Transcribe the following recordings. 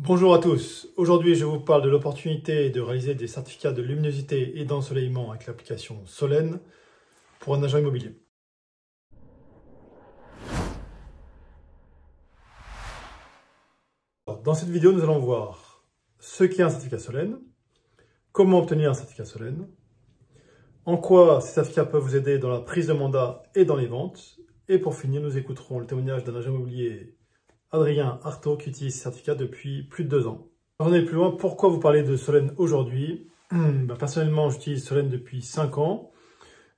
Bonjour à tous, aujourd'hui je vous parle de l'opportunité de réaliser des certificats de luminosité et d'ensoleillement avec l'application Solène pour un agent immobilier. Dans cette vidéo, nous allons voir ce qu'est un certificat Solène, comment obtenir un certificat Solène, en quoi ces certificats peuvent vous aider dans la prise de mandat et dans les ventes, et pour finir, nous écouterons le témoignage d'un agent immobilier, Adrien Artaud, qui utilise ces certificats depuis plus de 2 ans. Avant d'aller plus loin, pourquoi vous parler de Solène aujourd'hui? Personnellement, j'utilise Solène depuis 5 ans.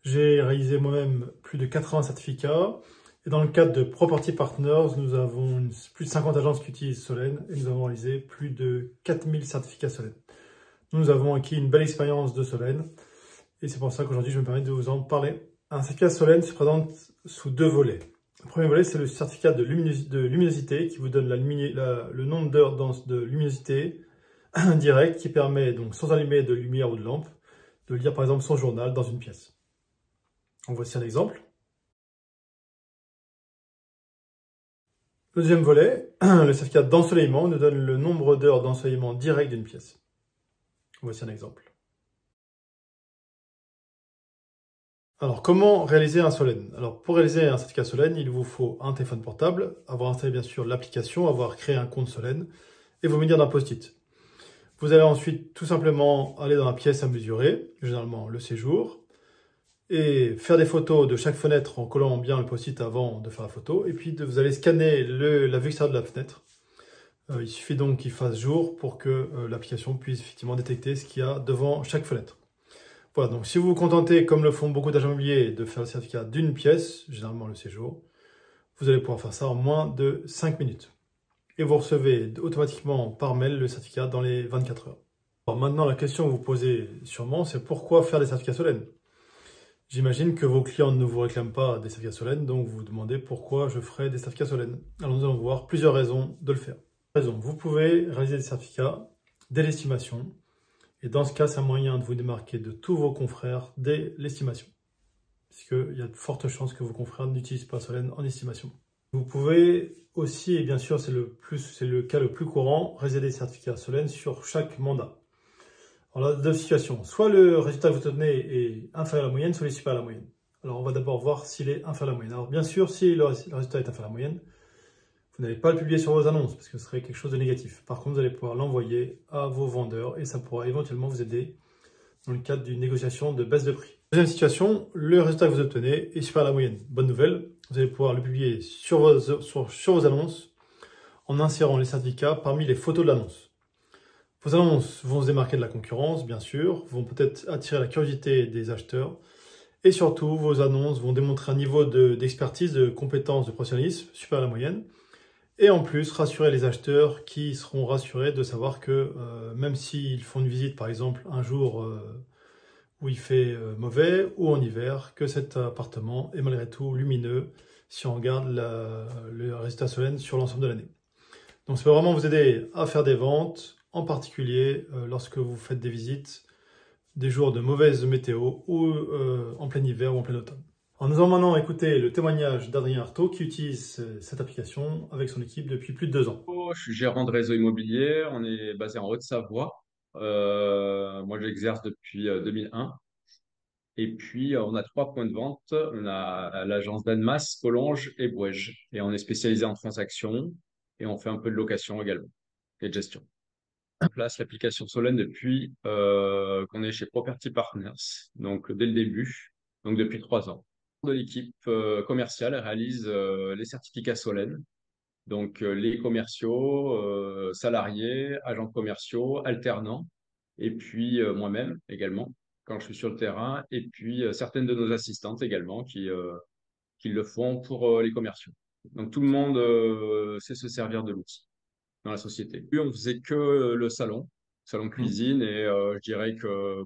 J'ai réalisé moi-même plus de 80 certificats. Et dans le cadre de Property Partners, nous avons plus de 50 agences qui utilisent Solène et nous avons réalisé plus de 4000 certificats Solène. Nous avons acquis une belle expérience de Solène et c'est pour ça qu'aujourd'hui je me permets de vous en parler. Un certificat Solène se présente sous 2 volets. Le premier volet, c'est le certificat de luminosité qui vous donne le nombre d'heures de luminosité direct qui permet, donc sans allumer de lumière ou de lampe, de lire par exemple son journal dans une pièce. Donc voici un exemple. Le deuxième volet, le certificat d'ensoleillement, nous donne le nombre d'heures d'ensoleillement direct d'une pièce. Voici un exemple. Alors, comment réaliser un Solène? Alors, pour réaliser un certificat Solène, il vous faut un téléphone portable, avoir installé bien sûr l'application, avoir créé un compte Solène et vous munir d'un post-it. Vous allez ensuite tout simplement aller dans la pièce à mesurer, généralement le séjour, et faire des photos de chaque fenêtre en collant bien le post-it avant de faire la photo. Et puis vous allez scanner la vue extérieure de la fenêtre. Il suffit donc qu'il fasse jour pour que l'application puisse effectivement détecter ce qu'il y a devant chaque fenêtre. Voilà, donc si vous vous contentez, comme le font beaucoup d'agents immobiliers, de faire le certificat d'une pièce, généralement le séjour, vous allez pouvoir faire ça en moins de 5 minutes. Et vous recevez automatiquement par mail le certificat dans les 24 heures. Alors maintenant, la question que vous posez sûrement, c'est pourquoi faire des certificats Solène? J'imagine que vos clients ne vous réclament pas des certificats Solène, donc vous vous demandez pourquoi je ferai des certificats Solène. Alors nous allons voir plusieurs raisons de le faire. Vous pouvez réaliser des certificats dès l'estimation, et dans ce cas, c'est un moyen de vous démarquer de tous vos confrères dès l'estimation, puisqu'il y a de fortes chances que vos confrères n'utilisent pas Solène en estimation. Vous pouvez aussi, et bien sûr c'est le cas le plus courant, réaliser des certificats Solène sur chaque mandat. Alors, là, deux situations. Soit le résultat que vous obtenez est inférieur à la moyenne, soit il est supérieur à la moyenne. Alors, on va d'abord voir s'il est inférieur à la moyenne. Alors, bien sûr, si le résultat est inférieur à la moyenne, vous n'allez pas le publier sur vos annonces, parce que ce serait quelque chose de négatif. Par contre, vous allez pouvoir l'envoyer à vos vendeurs, et ça pourra éventuellement vous aider dans le cadre d'une négociation de baisse de prix. Deuxième situation, le résultat que vous obtenez est supérieur à la moyenne. Bonne nouvelle, vous allez pouvoir le publier sur vos annonces, en insérant les certificats parmi les photos de l'annonce. Vos annonces vont se démarquer de la concurrence, bien sûr, vont peut-être attirer la curiosité des acheteurs. Et surtout, vos annonces vont démontrer un niveau d'expertise, de compétence, de professionnalisme supérieur à la moyenne. Et en plus, rassurer les acheteurs qui seront rassurés de savoir que même s'ils font une visite, par exemple, un jour où il fait mauvais ou en hiver, que cet appartement est malgré tout lumineux si on regarde le résultat Solène sur l'ensemble de l'année. Donc ça peut vraiment vous aider à faire des ventes, en particulier lorsque vous faites des visites des jours de mauvaise météo ou en plein hiver ou en plein automne. Alors nous allons maintenant écouter le témoignage d'Adrien Artaud qui utilise cette application avec son équipe depuis plus de 2 ans. Je suis gérant de réseau immobilier. On est basé en Haute-Savoie. Moi, j'exerce depuis 2001. Et puis, on a 3 points de vente. On a l'agence d'Annemasse, Collonges et Bouèges. Et on est spécialisé en transactions et on fait un peu de location également et de gestion. On place l'application Solène depuis qu'on est chez Property Partners, donc dès le début, donc depuis 3 ans. De l'équipe commerciale réalise les certificats Solène. Donc, les commerciaux, salariés, agents commerciaux, alternants, et puis moi-même également, quand je suis sur le terrain, et puis certaines de nos assistantes également qui le font pour les commerciaux. Donc, tout le monde sait se servir de l'outil dans la société. Puis, on faisait que le salon Mhm. cuisine, et je dirais que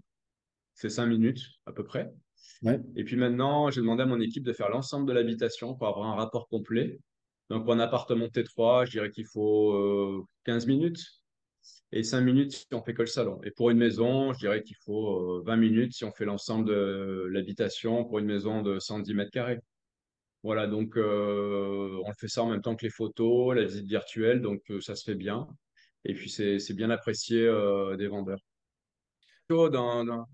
c'est 5 minutes à peu près. Ouais. Et puis maintenant, j'ai demandé à mon équipe de faire l'ensemble de l'habitation pour avoir un rapport complet. Donc, pour un appartement T3, je dirais qu'il faut 15 minutes et 5 minutes si on fait que le salon. Et pour une maison, je dirais qu'il faut 20 minutes si on fait l'ensemble de l'habitation pour une maison de 110 mètres carrés. Voilà, donc on fait ça en même temps que les photos, la visite virtuelle, donc ça se fait bien. Et puis, c'est bien apprécié des vendeurs. Dans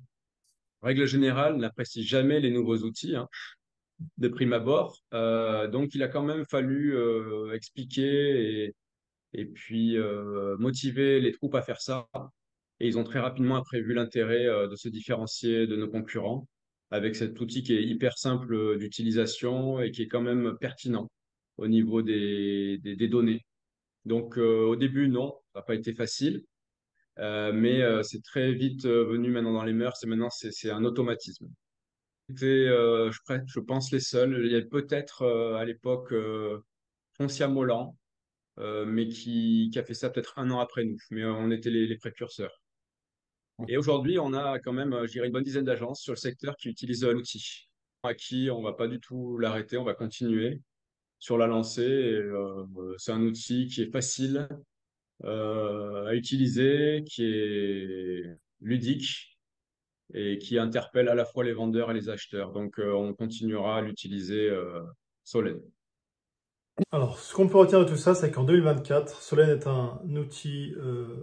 règle générale, n'apprécie jamais les nouveaux outils, hein, de prime abord. Donc, il a quand même fallu expliquer et puis motiver les troupes à faire ça. Et ils ont très rapidement après vu l'intérêt de se différencier de nos concurrents avec cet outil qui est hyper simple d'utilisation et qui est quand même pertinent au niveau des données. Donc au début, non, ça n'a pas été facile, mais c'est très vite venu maintenant dans les mœurs et maintenant c'est un automatisme. C'était, je pense, les seuls. Il y avait peut-être à l'époque Foncia Molan, mais qui a fait ça peut-être un an après nous, mais on était les précurseurs. Et aujourd'hui, on a quand même, je dirais, une bonne dizaine d'agences sur le secteur qui utilisent l'outil. À qui on va pas du tout l'arrêter, on va continuer sur la lancée. Et, c'est un outil qui est facile à utiliser, qui est ludique et qui interpelle à la fois les vendeurs et les acheteurs. Donc, on continuera à l'utiliser Solène. Alors, ce qu'on peut retenir de tout ça, c'est qu'en 2024, Solène est un outil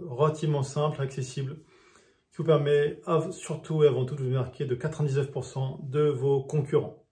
relativement simple, accessible, qui vous permet surtout et avant tout de vous démarquer de 99% de vos concurrents.